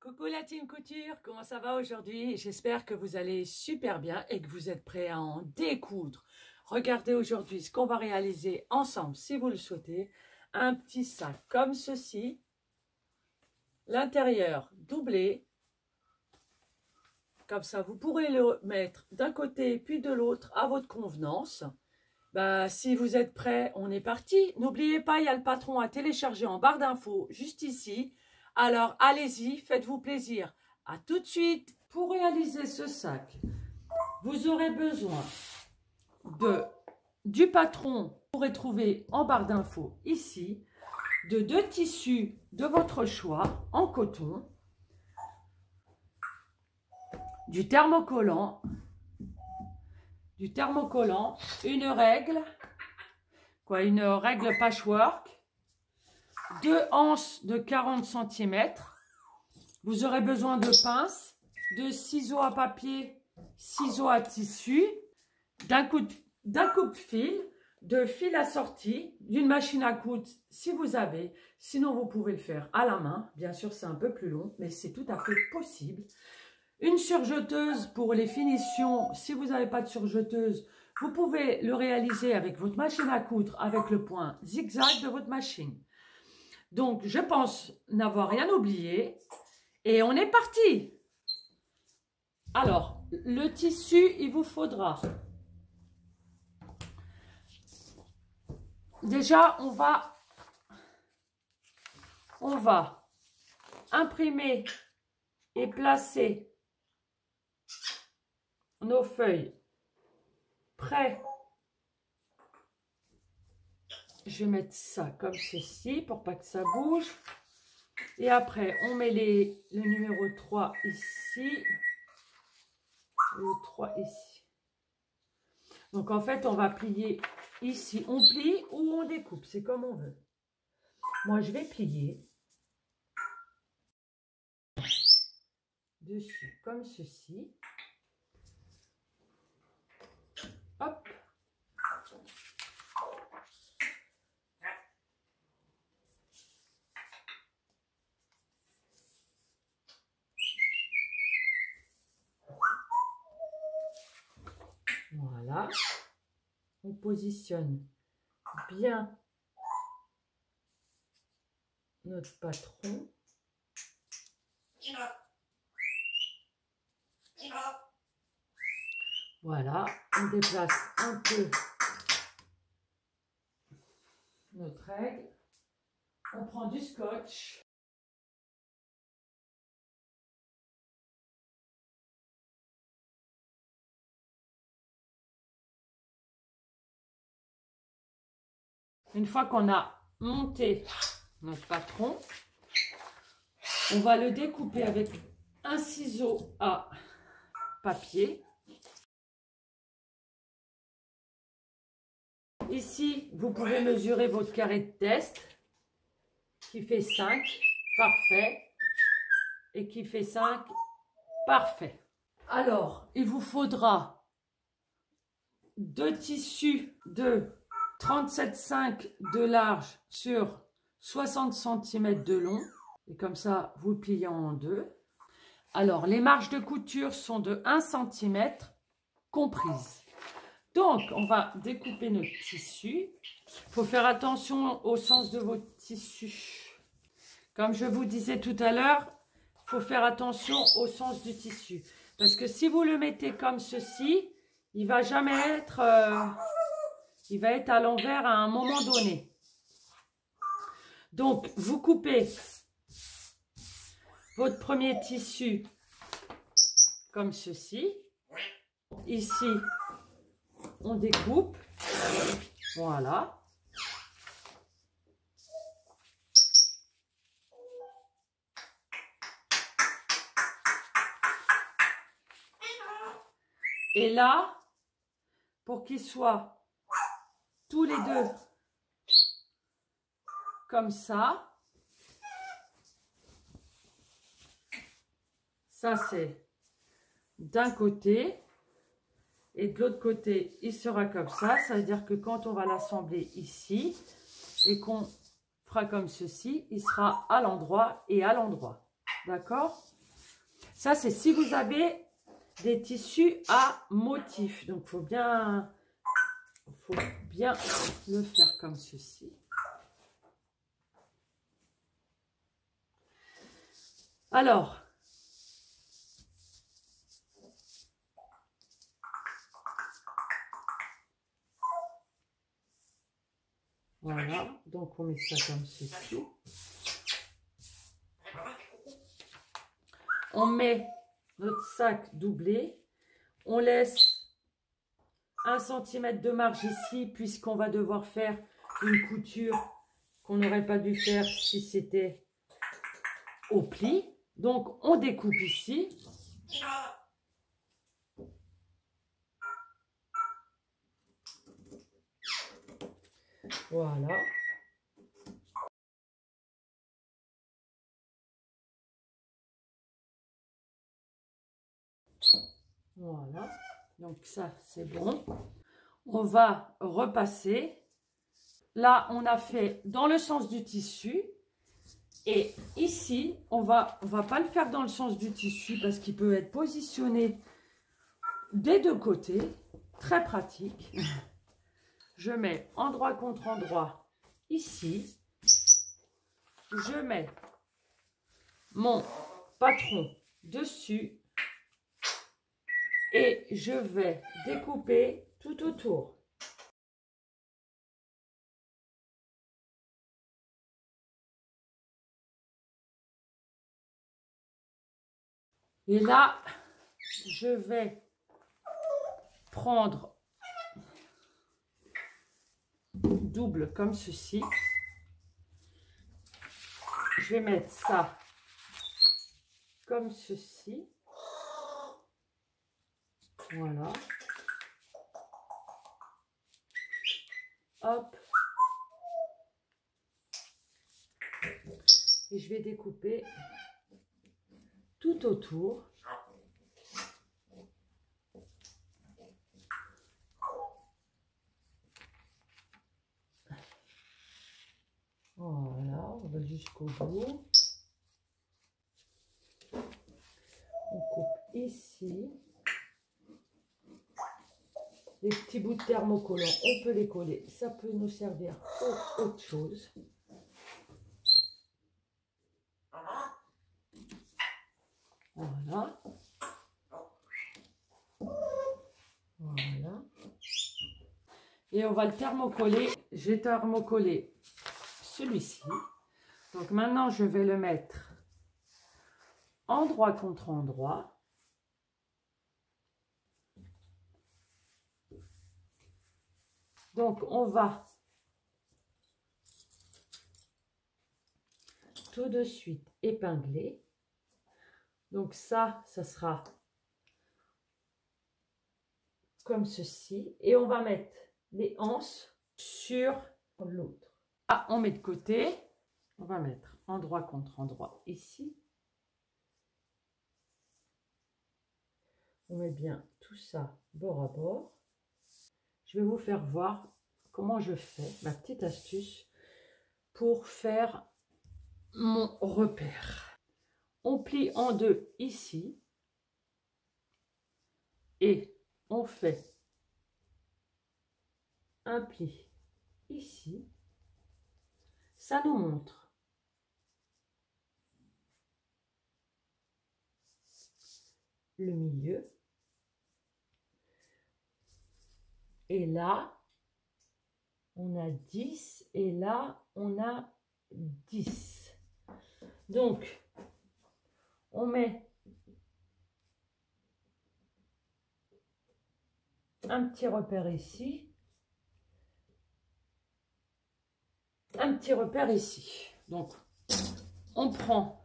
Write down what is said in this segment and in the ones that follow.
Coucou la team couture, comment ça va aujourd'hui? J'espère que vous allez super bien et que vous êtes prêts à en découdre. Regardez aujourd'hui ce qu'on va réaliser ensemble, si vous le souhaitez. Un petit sac comme ceci, l'intérieur doublé. Comme ça, vous pourrez le mettre d'un côté puis de l'autre à votre convenance. Si vous êtes prêts, on est parti. N'oubliez pas, il y a le patron à télécharger en barre d'infos juste ici. Alors, allez-y, faites-vous plaisir. À tout de suite. Pour réaliser ce sac, vous aurez besoin du patron. Vous pourrez trouver en barre d'infos ici, de 2 tissus de votre choix en coton, du thermocollant, une règle patchwork, 2 anses de 40 cm. Vous aurez besoin de pinces, de ciseaux à papier, ciseaux à tissu, d'un coupe-fil, de fil assorti, d'une machine à coudre si vous avez. Sinon, vous pouvez le faire à la main. Bien sûr, c'est un peu plus long, mais c'est tout à fait possible. Une surjeteuse pour les finitions. Si vous n'avez pas de surjeteuse, vous pouvez le réaliser avec votre machine à coudre, avec le point zigzag de votre machine. Donc, je pense n'avoir rien oublié. Et on est parti. Alors, le tissu, il vous faudra. Déjà, on va imprimer et placer nos feuilles prêtes. Je vais mettre ça comme ceci pour pas que ça bouge. Et après, on met le numéro 3 ici. Le 3 ici. Donc, en fait, on va plier ici. On plie ou on découpe. C'est comme on veut. Moi, je vais plier. Dessus, comme ceci. Hop. Voilà. On positionne bien notre patron. Voilà, on déplace un peu notre règle. On prend du scotch. Une fois qu'on a monté notre patron, on va le découper avec un ciseau à papier. Ici, vous pouvez mesurer votre carré de test qui fait 5, parfait, et qui fait 5, parfait. Alors, il vous faudra 2 tissus de 37,5 de large sur 60 cm de long. Et comme ça, vous le pliez en 2. Alors, les marges de couture sont de 1 cm comprises. Donc, on va découper notre tissu. Il faut faire attention au sens de votre tissu. Comme je vous disais tout à l'heure, il faut faire attention au sens du tissu. Parce que si vous le mettez comme ceci, il va jamais être... il va être à l'envers à un moment donné. Donc, vous coupez votre premier tissu comme ceci. Ici, on découpe. Voilà. Et là, pour qu'ils soient tous les deux comme ça c'est d'un côté et de l'autre côté il sera comme ça veut dire que quand on va l'assembler ici et qu'on fera comme ceci, il sera à l'endroit et à l'endroit, d'accord? Ça, c'est si vous avez des tissus à motif. Donc, faut bien le faire comme ceci. Alors, voilà, donc on met ça comme ceci. On met notre sac doublé. On laisse 1 cm de marge ici, puisqu'on va devoir faire une couture qu'on n'aurait pas dû faire si c'était au pli. Donc, on découpe ici. Voilà. Voilà. Donc, ça, c'est bon. On va repasser. Là, on a fait dans le sens du tissu. Et ici, on va pas le faire dans le sens du tissu parce qu'il peut être positionné des deux côtés. Très pratique. Je mets endroit contre endroit ici. Je mets mon patron dessus. Et je vais découper tout autour. Et là, je vais prendre double comme ceci. Je vais mettre ça comme ceci. Voilà. Hop. Et je vais découper tout autour. Voilà, on va jusqu'au bout. On coupe ici. Les petits bouts de thermocollant, on peut les coller. Ça peut nous servir pour autre chose. Voilà. Voilà. Et on va le thermocoller. J'ai thermocollé celui-ci. Donc maintenant, je vais le mettre endroit contre endroit. Donc, on va tout de suite épingler. Donc ça sera comme ceci. Et on va mettre les anses sur l'autre. Ah, on met de côté. On va mettre endroit contre endroit ici. On met bien tout ça bord à bord. Je vais vous faire voir comment je fais, ma petite astuce pour faire mon repère. On plie en deux ici et on fait un pli ici. Ça nous montre le milieu. Et là, on a 10 et là, on a 10. Donc, on met un petit repère ici, un petit repère ici. Donc, on prend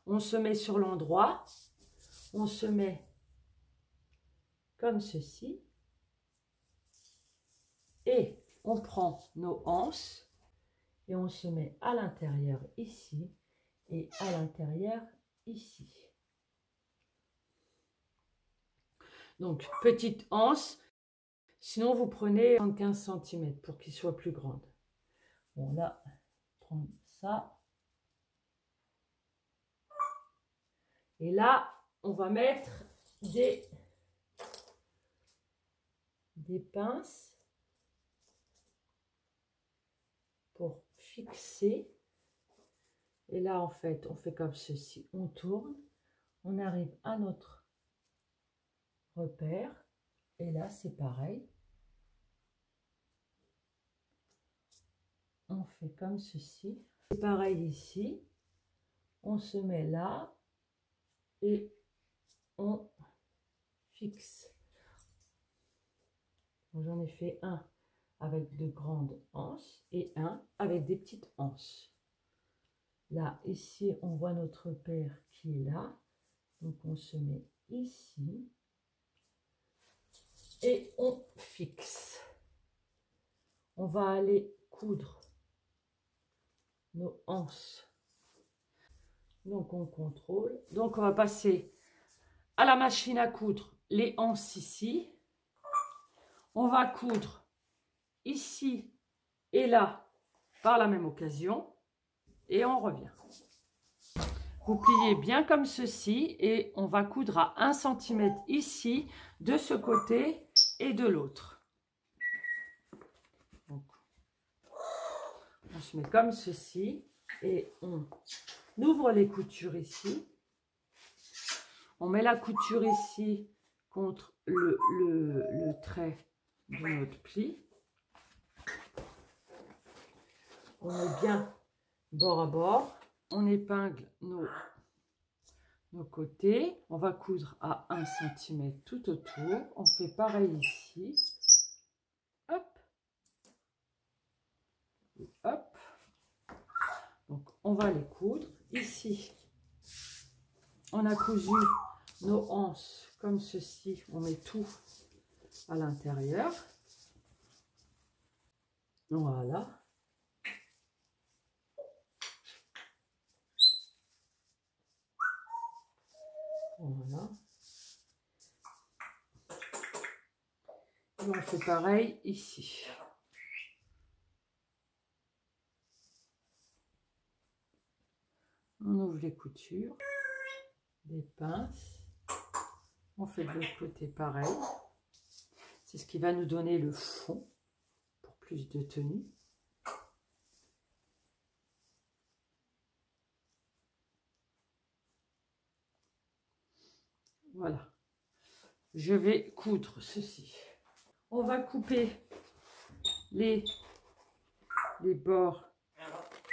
on se met sur l'endroit, on se met comme ceci et on prend nos anses et on se met à l'intérieur ici et à l'intérieur ici. Donc, petite anse, sinon vous prenez 75 cm pour qu'il soit plus grande. Bon, là, prendre ça. Et là, on va mettre des pinces pour fixer. Et là, en fait, on fait comme ceci. On tourne, on arrive à notre repère. Et là, c'est pareil. On fait comme ceci. C'est pareil ici. On se met là et on fixe. J'en ai fait un avec de grandes anses et un avec des petites anses. Là, ici, on voit notre repère qui est là. Donc, on se met ici et on fixe. On va aller coudre nos anses. Donc, on contrôle. Donc, on va passer à la machine à coudre les anses ici. On va coudre ici et là par la même occasion. Et on revient. Vous pliez bien comme ceci et on va coudre à 1 cm ici, de ce côté et de l'autre. On se met comme ceci et on ouvre les coutures ici. On met la couture ici contre le trait de notre pli. On met bien bord à bord. On épingle nos côtés. On va coudre à 1 cm tout autour. On fait pareil ici. Hop. Et hop. Donc, on va les coudre. Ici, on a cousu nos anses comme ceci. On met tout à l'intérieur. Voilà. Voilà. Et on fait pareil ici. On ouvre les coutures, des pinces. On fait de l'autre côté pareil. C'est ce qui va nous donner le fond pour plus de tenue. Voilà. Je vais coudre ceci. On va couper les bords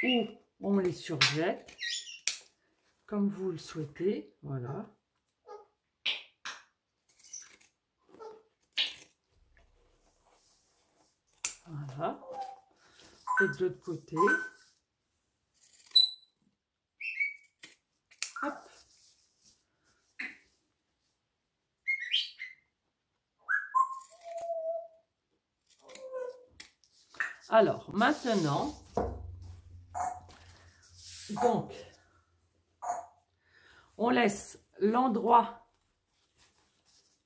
où on les surjette, comme vous le souhaitez. Voilà. Voilà. Et de l'autre côté. Hop. Alors, maintenant, donc, on laisse l'endroit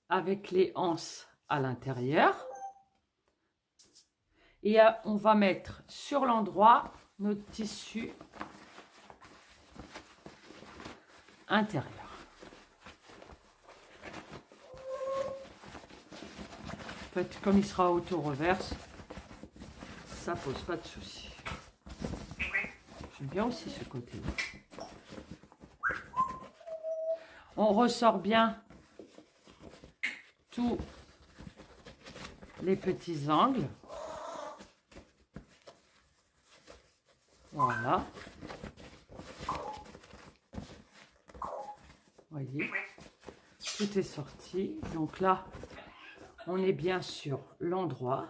avec les anses à l'intérieur. Et on va mettre sur l'endroit notre tissu intérieur. En fait, comme il sera auto-reverse, ça pose pas de souci. J'aime bien aussi ce côté-là. On ressort bien tous les petits angles. Voilà. Voyez, tout est sorti. Donc là, on est bien sur l'endroit.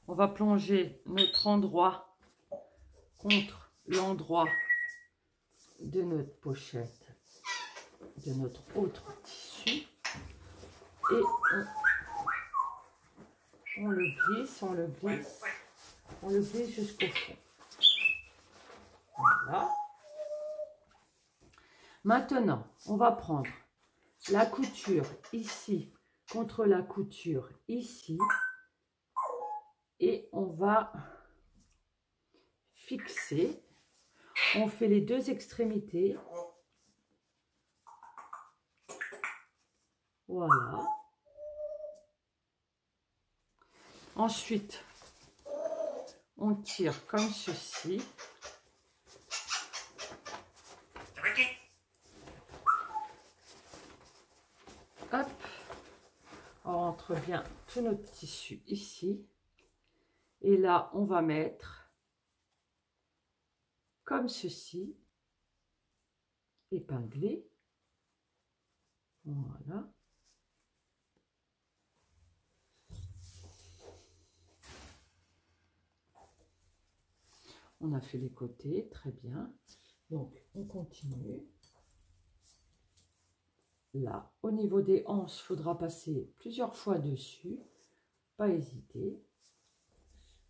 On va plonger notre endroit contre l'endroit de notre pochette, de notre autre tissu. Et on le glisse, on le glisse, on le glisse jusqu'au fond. Voilà. Maintenant, on va prendre la couture ici contre la couture ici et on va fixer. On fait les deux extrémités. Voilà. Ensuite, on tire comme ceci. Hop. On rentre bien tout notre tissu ici. Et là, on va mettre comme ceci, épinglé. Voilà. On a fait les côtés, très bien. Donc, on continue. Là, au niveau des hanches, il faudra passer plusieurs fois dessus. Pas hésiter.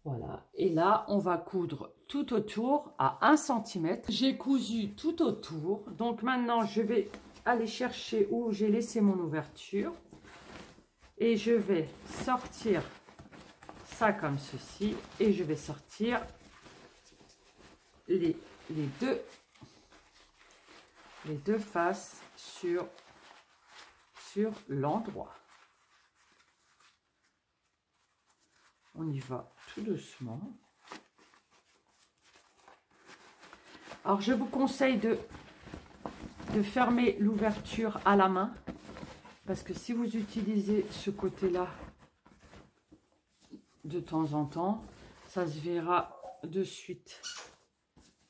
Voilà. Et là, on va coudre tout autour à 1 cm. J'ai cousu tout autour. Donc, maintenant, je vais aller chercher où j'ai laissé mon ouverture. Et je vais sortir ça comme ceci. Et je vais sortir les deux faces sur l'endroit. On y va tout doucement. Alors, je vous conseille de fermer l'ouverture à la main, parce que si vous utilisez ce côté-là de temps en temps, ça se verra de suite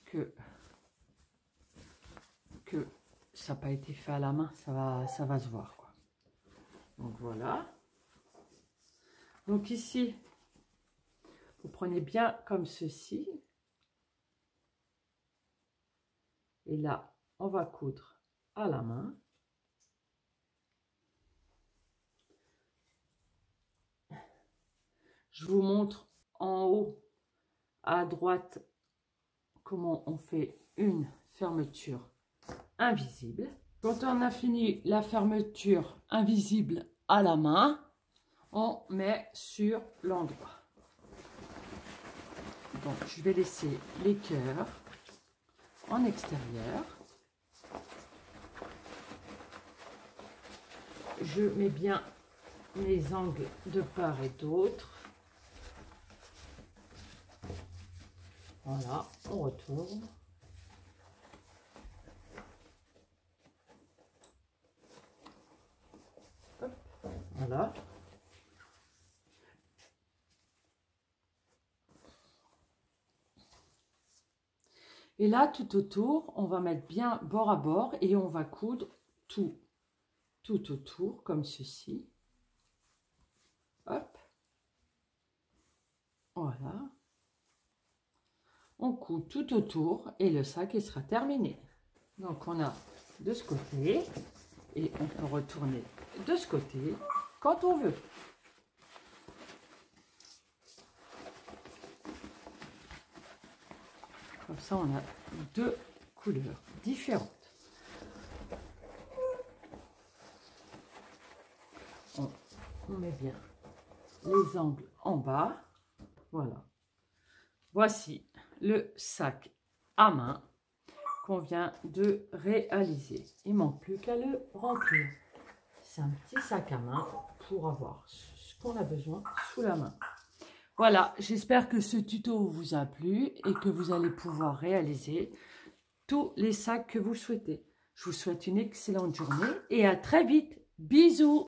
que ça n'a pas été fait à la main, ça va se voir, quoi. Donc voilà. Donc ici, vous prenez bien comme ceci. Et là, on va coudre à la main. Je vous montre en haut à droite comment on fait une fermeture invisible. Quand on a fini la fermeture invisible à la main, on met sur l'endroit. Donc, je vais laisser les cœurs en extérieur. Je mets bien mes angles de part et d'autre. Voilà, on retourne. Hop, voilà. Et là, tout autour, on va mettre bien bord à bord et on va coudre tout autour, comme ceci. Hop. Voilà. On coud tout autour et le sac il sera terminé. Donc, on a de ce côté et on peut retourner de ce côté quand on veut. Comme ça, on a deux couleurs différentes. On met bien les angles en bas. Voilà. Voici le sac à main qu'on vient de réaliser. Il ne manque plus qu'à le remplir. C'est un petit sac à main pour avoir ce qu'on a besoin sous la main. Voilà, j'espère que ce tuto vous a plu et que vous allez pouvoir réaliser tous les sacs que vous souhaitez. Je vous souhaite une excellente journée et à très vite. Bisous!